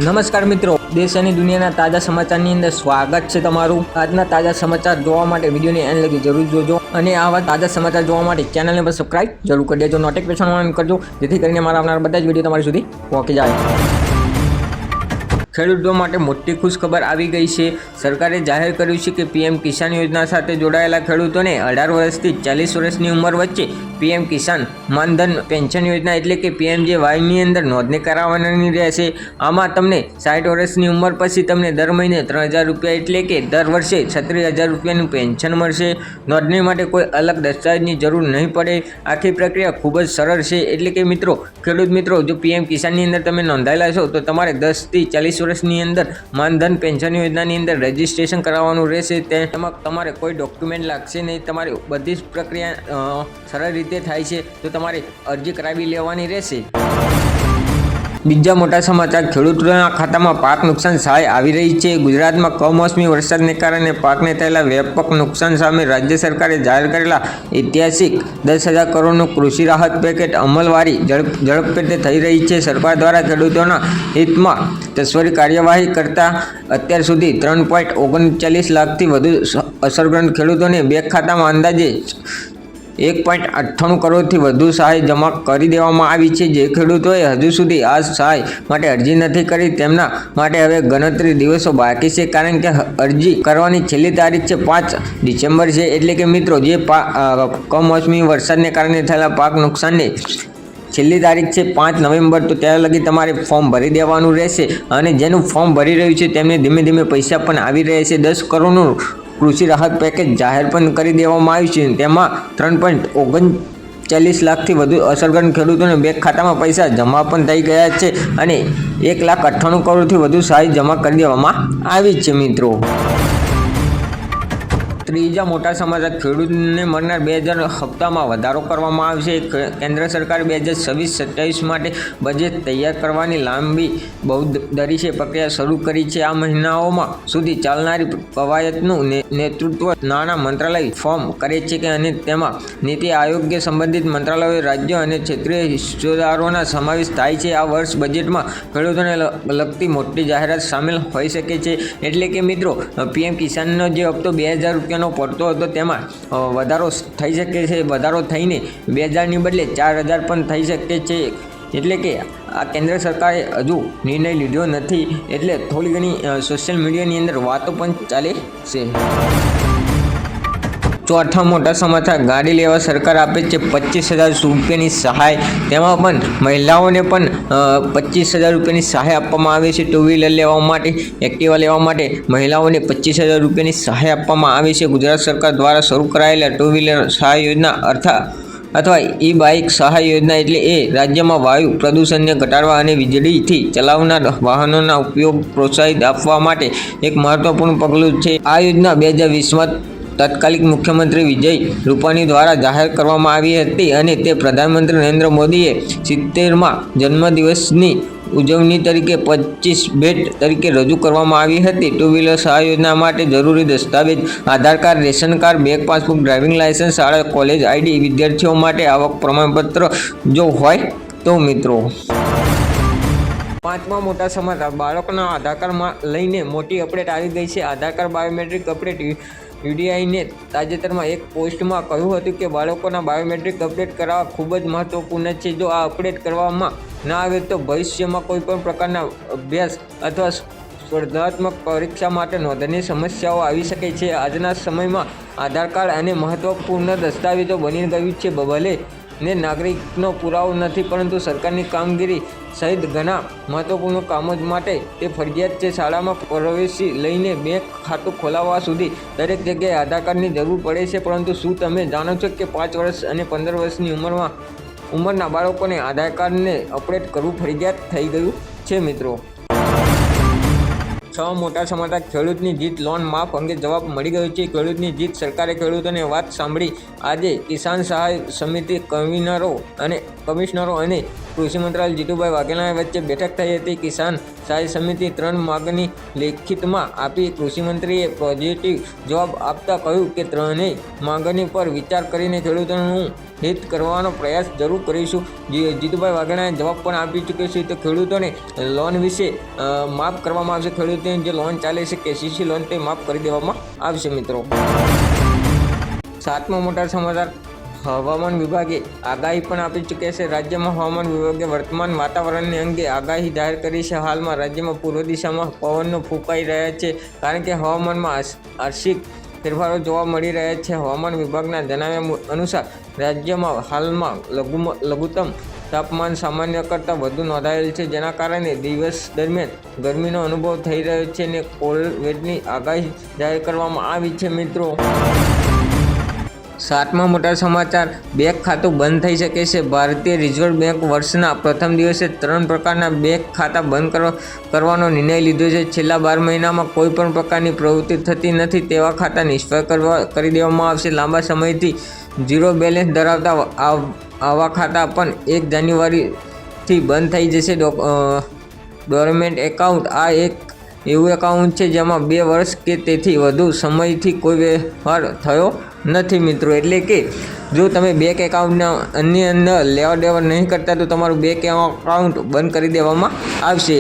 નમસ્કાર મિત્રો, દેશ અને દુનિયાના તાજા સમાચારની અંદર સ્વાગત છે તમારું। આજના તાજા સમાચાર જોવા માટે વિડીયોને એન્ડ લગી જરૂર જોજો અને આવા તાજા સમાચાર જોવા માટે ચેનલને પર સબસ્ક્રાઇબ જરૂર કરી દેજો, નોટિફિકેશન ઓન કરજો જેથી કરીને મારા આવનારા બધા જ વિડીયો તમારી સુધી પહોંચી જાય। ખેડૂતો માટે મોટી ખુશખબર આવી ગઈ છે। સરકારે જાહેર કર્યું છે કે પીએમ કિસાન યોજના સાથે જોડાયેલા ખેડૂતોને 18 વર્ષથી 40 વર્ષની ઉંમર વચ્ચે પીએમ કિસાન માનધન પેન્શન યોજના એટલે કે પીએમજેવાયની અંદર નોંધણી કરાવવાની રહેશે। આમાં તમને 60 વર્ષની ઉંમર પછી તમને દર મહિને 3000 રૂપિયા એટલે કે દર વર્ષે 36000 રૂપિયાનું પેન્શન મળશે। નોંધણી માટે કોઈ અલગ દસ્તાવેજની જરૂર નહીં પડે। આખી પ્રક્રિયા ખૂબ જ સરળ છે। એટલે કે મિત્રો, ખેડૂત મિત્રો, જો પીએમ કિસાનની અંદર તમે નોંધાયેલા છો તો તમારે 10 થી 40 વર્ષની અંદર માનધન પેન્શન યોજનાની અંદર રજીસ્ટ્રેશન કરાવવાનું રહેશે। તેમાં તમારે કોઈ ડોક્યુમેન્ટ લાગશે નહીં। તમારી બધી જ પ્રક્રિયા સરળ રીતે થાય છે, તો તમારે અરજી કરાવી લેવાની રહેશે। બીજા મોટા સમાચાર, ખેડૂતોના ખાતામાં પાક નુકસાન સહાય આવી રહી છે। ગુજરાતમાં કમોસમી વરસાદને કારણે પાકને થયેલા વ્યાપક નુકસાન સામે રાજ્ય સરકારે જાહેર કરેલા ઐતિહાસિક 10,000 કરોડનું કૃષિ રાહત પેકેજ અમલવારી ઝડપથી થઈ રહી છે। સરકાર દ્વારા ખેડૂતોના હિતમાં ત્વરિત કાર્યવાહી કરતા અત્યાર સુધી 3.39 લાખથી વધુ અસરગ્રસ્ત ખેડૂતોને બેંક ખાતામાં અંદાજે 1.98 કરોડથી વધુ સહાય જમા કરી દેવામાં આવી છે। જે ખેડૂતોએ હજુ સુધી આ સહાય માટે અરજી નથી કરી તેમના માટે હવે ગણતરી દિવસો બાકી છે, કારણ કે અરજી કરવાની છેલ્લી તારીખ છે 5 ડિસેમ્બર છે। એટલે કે મિત્રો, જે કમોસમી વરસાદને કારણે થયેલા પાક નુકસાનની છેલ્લી તારીખ છે 5 નવેમ્બર, તો ત્યાં લગી તમારે ફોર્મ ભરી દેવાનું રહેશે। અને જેનું ફોર્મ ભરી રહ્યું છે તેમને ધીમે ધીમે પૈસા પણ આવી રહ્યા છે। 10 કરોડનું કૃષિ રાહત પેકેજ જાહેર પણ કરી દેવામાં આવ્યું છે। તેમાં 3.39 લાખથી વધુ અસરગ્રસ્ત ખેડૂતોને બેંક ખાતામાં પૈસા જમા પણ થઈ ગયા છે અને 1,98 કરોડથી વધુ સહાય જમા કરી દેવામાં આવી છે। મિત્રો, ત્રીજા મોટા સમાચાર, ખેડૂતને મળનાર 2000 હપ્તામાં વધારો કરવામાં આવશે। કેન્દ્ર સરકારે 2026-27 માટે બજેટ તૈયાર કરવાની લાંબી બહુદરીય પ્રક્રિયા શરૂ કરી છે। આ મહિનાઓમાં સુધી ચાલનારી કવાયતનું નેતૃત્વ નાણાં મંત્રાલય ફોર્મ કરે છે અને તેમાં નીતિ આયોગ સંબંધિત મંત્રાલયો, રાજ્યો અને ક્ષેત્રીય હિસ્સેદારોનો સમાવેશ થાય છે। આ વર્ષ બજેટમાં ખેડૂતોને લગતી મોટી જાહેરાત સામેલ હોઈ શકે છે। એટલે કે મિત્રો, પીએમ કિસાનનો જે હપ્તો 2000 રૂપિયાનો પડતો હતો તેમાં વધારો થઈ શકે છે। વધારો થઈને 2000ની બદલે 4000 પણ થઈ શકે છે। એટલે કે આ કેન્દ્ર સરકારે હજુ નિર્ણય લીધો નથી, એટલે થોડી ઘણી સોશિયલ મીડિયાની અંદર વાતો પણ ચાલે છે। ચોથા મોટા સમાચાર, ગાડી લેવા સરકાર આપે છે 25,000 રૂપિયાની સહાય। તેમાં પણ મહિલાઓને પણ 25,000 રૂપિયાની સહાય આપવામાં આવે છે। ટુ વ્હીલર લેવા માટે, એક્ટિવા લેવા માટે મહિલાઓને 25,000 રૂપિયાની સહાય આપવામાં આવે છે। ગુજરાત સરકાર દ્વારા શરૂ કરાયેલા ટુ વ્હીલર સહાય યોજના અથવા ઈ બાઇક સહાય યોજના એટલે એ રાજ્યમાં વાયુ પ્રદૂષણને ઘટાડવા અને વીજળીથી ચલાવનાર વાહનોના ઉપયોગ પ્રોત્સાહિત આપવા માટે એક મહત્વપૂર્ણ પગલું છે। આ યોજના 2020માં તત્કાલીન મુખ્યમંત્રી વિજય રૂપાણી દ્વારા જાહેર કરવામાં આવી હતી અને તે પ્રધાનમંત્રી નરેન્દ્ર મોદીએ 70મા જન્મદિવસની ઉજવણી તરીકે 25 ભેટ તરીકે રજૂ કરવામાં આવી હતી। ટુ વ્હીલર સહાય યોજના માટે જરૂરી દસ્તાવેજ Aadhaar card, ration card, bank passbook, driving licence, શાળા કોલેજ આઈડી, વિદ્યાર્થીઓ માટે આવક પ્રમાણપત્ર જો હોય તો। મિત્રો, પાંચમા મોટા સમાચાર, બાળકોના આધાર કાર્ડમાં લઈને મોટી અપડેટ આવી ગઈ છે। આધાર કાર્ડ બાયોમેટ્રિક અપડેટ યુડીઆઈને તાજેતરમાં એક પોસ્ટમાં કહ્યું હતું કે બાળકોના બાયોમેટ્રિક અપડેટ કરાવવા ખૂબ જ મહત્વપૂર્ણ છે। જો આ અપડેટ કરવામાં ના આવે તો ભવિષ્યમાં કોઈપણ પ્રકારના અભ્યાસ અથવા સ્પર્ધાત્મક પરીક્ષા માટે નોંધણી સમસ્યાઓ આવી શકે છે। આજના સમયમાં આધાર કાર્ડ અને મહત્વપૂર્ણ દસ્તાવેજો બની ગયું છે। ભલે ને નાગરિકનો પુરાવો નથી, પરંતુ સરકારની કામગીરી સહિત ઘણા મહત્વપૂર્ણ કામો માટે તે ફરજિયાત છે। શાળામાં પ્રવેશથી લઈને બેંક ખાતું ખોલાવવા સુધી દરેક જગ્યાએ આધાર કાર્ડની જરૂર પડે છે। પરંતુ શું તમે જાણો છો કે 5 વર્ષ અને 15 વર્ષની ઉંમરના બાળકોને આધાર કાર્ડને અપડેટ કરવું ફરજિયાત થઈ ગયું છે? મિત્રો, 6 મોટા સમાચાર, ખેડૂતની જીત, લોન માફ અંગે જવાબ મળી ગયો છે। ખેડૂતની જીત, સરકારે ખેડૂતોની વાત સાંભળી। આજે કિસાન સહાય સમિતિ કમિશનરો અને કૃષિ મંત્રાલય જીતુભાઈ વાઘેલા વચ્ચે બેઠક થઈ હતી. કિસાન સહાય સમિતિ 3 માંગની લેખિતમાં આપી. કૃષિમંત્રીએ પોઝિટિવ જવાબ આપતા કહ્યું કે ત્રણેય માંગણી પર વિચાર કરીને ખેડૂતોનું હિત કરવાનો પ્રયાસ જરૂર કરીશું. જીતુભાઈ વાઘેલાએ જવાબ પણ આપી ચૂક્યો છે. તો ખેડૂતોને લોન વિશે માફ કરવામાં આવશે. ખેડૂતોની જે લોન ચાલે છે KCC લોન તે માફ કરી દેવામાં આવશે. મિત્રો 7મો મોટા સમાચાર, હવામાન વિભાગે આગાહી પણ આપી ચૂક્યા છે. રાજ્યમાં હવામાન વિભાગે વર્તમાન વાતાવરણને અંગે આગાહી જાહેર કરી છે. હાલમાં રાજ્યમાં પૂર્વ દિશામાં પવનો ફૂંકાઈ રહ્યા છે, કારણ કે હવામાનમાં આંશિક ફેરફારો જોવા મળી રહ્યા છે. હવામાન વિભાગના જણાવ્યા અનુસાર રાજ્યમાં હાલમાં લઘુત્તમ તાપમાન સામાન્ય કરતાં વધુ નોંધાયેલ છે, જેના કારણે દિવસ દરમિયાન ગરમીનો અનુભવ થઈ રહ્યો છે અને કોલ્ડ વેવની આગાહી જાહેર કરવામાં આવી છે. મિત્રો 7મા મોટા સમાચાર, બેંક ખાતું બંધ થઈ શકે છે. ભારતીય રિઝર્વ બેંક વર્ષના પ્રથમ દિવસે 3 પ્રકારના બેંક ખાતા બંધ કરવાનો નિર્ણય લીધો છે. છેલ્લા 12 મહિનામાં કોઈ પણ પ્રકારની પ્રવૃત્તિ થતી નથી તેવા ખાતા નિષ્ફળ કરી દેવામાં આવશે. લાંબા સમયથી ઝીરો બેલેન્સ ધરાવતા આવા ખાતા પણ 1 જાન્યુઆરીથી બંધ થઈ જશે. ડોરમેન્ટ એકાઉન્ટ આ એક એવું એકાઉન્ટ છે જેમાં 2 વર્ષ કે તેથી વધુ સમયથી કોઈ વ્યવહાર થયો નથી. મિત્રો એટલે કે જો તમે બેંક એકાઉન્ટના અન્ય અંદર લેવડ દેવડ નહીં કરતા તો તમારું બેંક એકાઉન્ટ બંધ કરી દેવામાં આવશે.